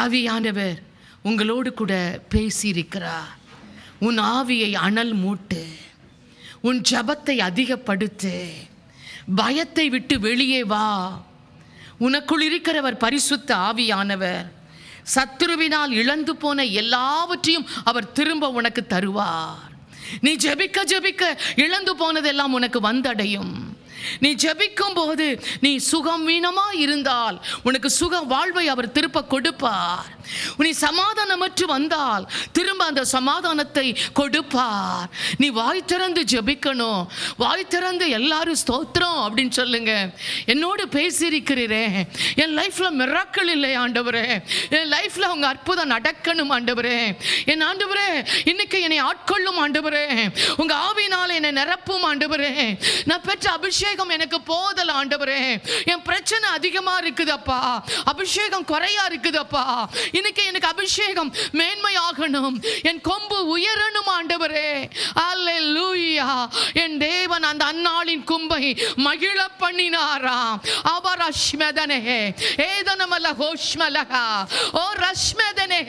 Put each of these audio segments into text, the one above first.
ஆவியானவர் உங்களோடு கூட பேசியிருக்கிறார். உன் ஆவியை அனல் மூட்டு, உன் ஜபத்தை அதிகப்படுத்து, பயத்தை விட்டு வெளியே வா. உனக்குள் இருக்கிறவர் பரிசுத்த ஆவியானவர். சத்துருவினால் இழந்து போன எல்லாவற்றையும் அவர் திரும்ப உனக்கு தருவார். நீ ஜெபிக்க ஜெபிக்க இழந்து போனதெல்லாம் உனக்கு வந்தடையும். நீ ஜெபிக்கும் போது நீ சுகமீனமா இருந்தால் உனக்கு சுக வாழ்வை அவர் திருப்ப கொடுப்பார். நீ சமாதானமற்று வந்தால் திரும்ப அந்த சமாதானத்தை கொடுப்பார். நீ வாய் திறந்து ஜெபிக்கணும். வாய் திறந்து எல்லாரும் ஸ்தோத்திரம் அப்படின்னு சொல்லுங்க. என்னோடு பேசியிருக்கிறீரே, என் லைஃப்ல மிராக்கிள் இல்லை ஆண்டவரே, என் லைஃப்ல உங்க அற்புதம் நடக்கணும் ஆண்டவரே. என் ஆண்டவரே இன்னைக்கு என்னை ஆட்கொள்ளும் ஆண்டவரே, உங்க ஆவியினால் என்னை நிரப்பும் ஆண்டவரே. நான் பெற்ற அபிஷேகம் எனக்கு போதல ஆண்டவரே. என் பிரச்சனை அதிகமா இருக்குதப்பா, அபிஷேகம் குறையா இருக்குதப்பா. இன்னைக்கு எனக்கு அபிஷேகம் மேன்மையாகணும், என் கொம்பு உயரணும் ஆண்டவரே. அல்லேலூயா. என் தேவன் அந்த அன்னாளின் கொம்பை மகிழ பண்ணினாராம். அவர் அஷ்மதனே ஏதனமல ஹோஷ்மலகா ஓ ரஷ்மதனே.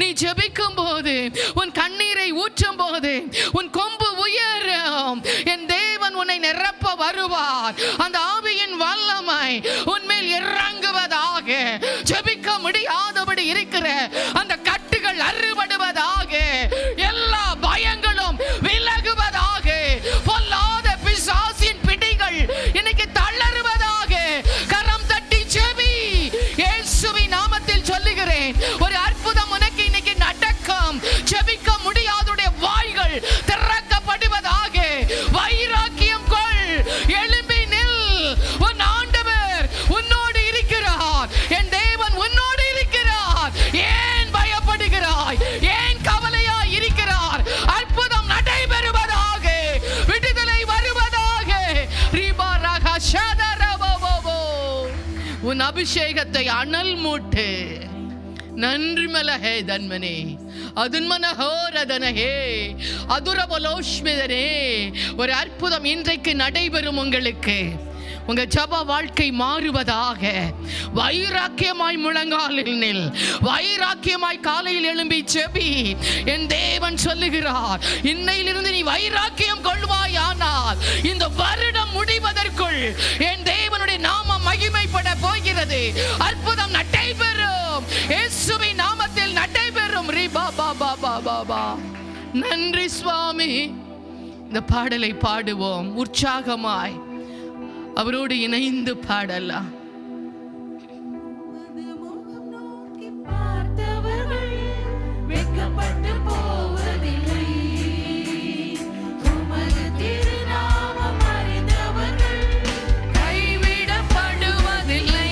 நீ ஜெபிக்கும் போது, உன் கண்ணீரை ஊற்றும் போது உன் கொம்பு உயரும். என் தேவன் உன்னை நிரப்ப வருவார். அந்த ஆவியின் வல்லமை உன்மேல் இறங்குவதாக. ஜெபிக்க முடியாதபடி இருக்கிற அந்த கட்டுகள் அறுபடுவதாக. எல்லா பயங்களும் விலகுவதாக. பொல்லாத பிசாசின் பிடிகள் இன்னைக்கு தளருவதாக. கரம் தட்டி ஜெபி. இயேசுவின் நாமத்தில் சொல்லுகிறேன், ஒரு அற்புதம் உனக்கு இன்னைக்கு நடக்கும். ஜெபிக்க முடியாதுடைய வாய்கள் திறக்கப்படுவதாக. வைராக்கியம் கொள், எழும்பி நில். உன் ஆண்டவர் உன்னோடு இருக்கிறார். என் தேவன் உன்னோடு இருக்கிறார். ஏன் பயப்படுகிறாய்? ஏன் கவலையாய் இருக்கிறார்? அற்புதம் நடைபெறுவதாக. விடுதலை வருவதாக. உன் அபிஷேகத்தை அனல் மூட்டு. நன்றி மலஹே தன்மனே அதுன்மனஹோரதனஹே அதுரபலோஷ்மிதனே. ஒரு அற்புதம் இன்றைக்கு நடைபெறும் உங்களுக்கு. உங்க ஜப வாழ்க்கை மாறுவதாக. வைராக்கியமாய் முழங்காலில் நில். வைராக்கியமாய் காலையில் எழும்பி ஜெபி. என் தேவன் சொல்லுகிறார், இன்னையிலிருந்து நீ வைராக்கியம் கொள்வாயானால் இந்த வருடம் முடிவதற்குள் என் தேவனுடைய நாமம் மகிமைப்பட போகிறது. அற்புதம் நடைபெறும். இயேசுவின் நாமத்தில் நடைபெறும். நன்றி சுவாமி. இந்த பாடலை பாடுவோம் உற்சாகமாய். அவரோடு இணைந்து பாடலாம். கைவிடப்படுவதில்லை.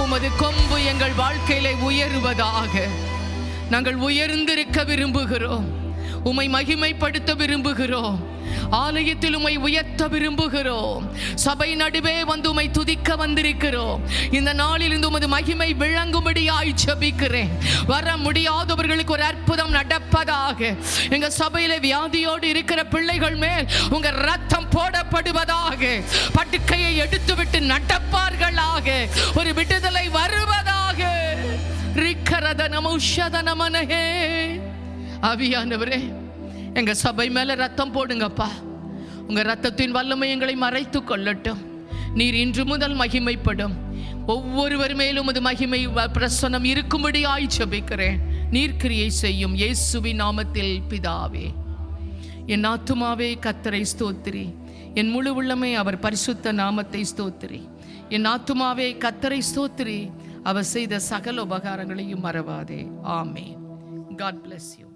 உமது கொம்பு எங்கள் வாழ்க்கையிலே உயருவதாக. நாங்கள் உயர்ந்திருக்க விரும்புகிறோம். உம்மை மகிமைப்படுத்த விரும்புகிறோம். ஆலயத்தில் உம்மை உயர்த்த விரும்புகிறோம். சபை நடுவே வந்து உம்மை துதிக்க வந்திருக்கிறோம். இந்த நாளில் இருந்து உமது மகிமை விளங்கும்படியாய் ஜெபிக்கிறேன். வர முடியாதவர்களுக்கு ஒரு அற்புதம் நடப்பதாக. எங்க சபையில வியாதியோடு இருக்கிற பிள்ளைகள் மேல் உங்க ரத்தம் போடப்படுவதாக. படுக்கையை எடுத்துவிட்டு நடப்பார்களாக. ஒரு விடுதலை வருவதாக. ஆவியானவரே, எங்க சபை மேல ரத்தம் போடுங்கப்பா. உங்க ரத்தத்தின் வல்லமை எங்களை மறைத்து கொள்ளட்டும். நீர் இன்று முதல் மகிமைப்படும். ஒவ்வொருவர் மேலும் அது மகிமை பிரசன்னம் இருக்கும்படியாய் ஜெபிக்கிறேன். நீர் கிரியை செய்யும் இயேசுவின் நாமத்தில் பிதாவே. என் ஆத்துமாவே கர்த்தரை ஸ்தோத்திரி. என் முழு உள்ளமே அவர் பரிசுத்த நாமத்தை ஸ்தோத்திரி. என் ஆத்துமாவே கர்த்தரை ஸ்தோத்திரி. அவர் செய்த சகல உபகாரங்களையும் மறவாதே. ஆமென். God bless you.